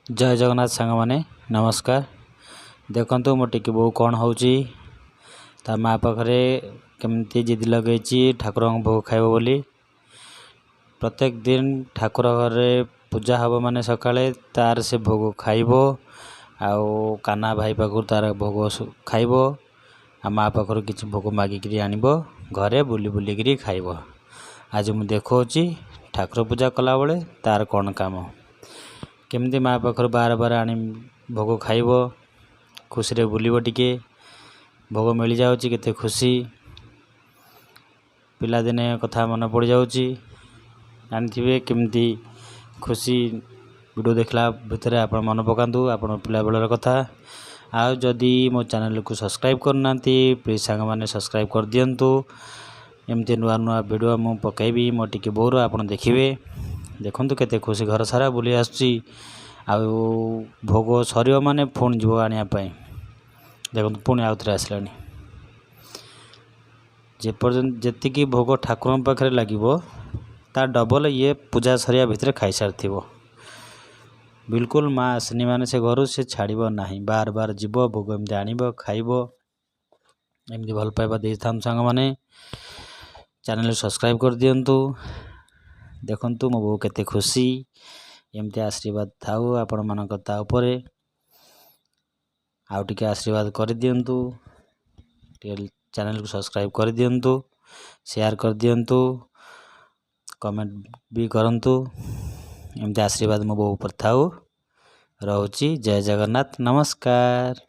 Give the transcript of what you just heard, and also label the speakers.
Speaker 1: जय जगन्नाथ सांग मैंने नमस्कार। देखो मो टिकी बो कौन हो माँ पाखे केमती जिद लगे ठाकुर भोग खाइब बोली। प्रत्येक दिन ठाकुर घरे पूजा हम माने सकाळे तार से भोग खाइब आउ काना भाई पाखु तार भोग खाइब आ माँ पाखर किसी भोग मागिक आनब घरे बुली बुलिक खाइब। आज मु देखो ठाकुर पूजा कला बेले तार कौन काम केमती माँ पाखर बार बार आनी भोग खाइब खुशी रे बुलिब टिके भोग मिल जाउची केते खुशी पिलादिने कथा मन पड़ जाउची जानथिबे केमती खुशी वीडियो देखला भितर आप मन पकातु आप पिला बेलर कथा। आउ जदि मो चैनल को सब्सक्राइब करना प्लीज सांग मैंने सब्सक्राइब कर दियंतु। एमती नुआ नुआ वीडियो मु पकेबी मो टिके बोर आप देखिए देखु केते खुशी घर सारा बुली आसुची आउ भोग सर माने पुणी जीव आने देखो पुणी आउ थे आसलानी जेपर्यंत जेतिकी भोग ठाकुर पाखे लगे ता डबल ये पूजा सरिया भितर खाई सारी बिल्कुल माँ आसनी माने से घर से छाड़ ना बार बार जीव भोग एमती आनब खाइब एमती भल पाइबा दे था सांग मैंने चैनल सब्सक्राइब कर दियंतु। देखंतु मो बो केते खुशी एमती आशीर्वाद थाउ आपण मानक ता उपरे आउ टिके आशीर्वाद कर दियंतु। चैनल को सब्सक्राइब कर दियंतु शेयर कर दियंतु कमेंट भी करंतु एमती आशीर्वाद मो बो ऊपर थाउ। रहुची जय जगन्नाथ नमस्कार।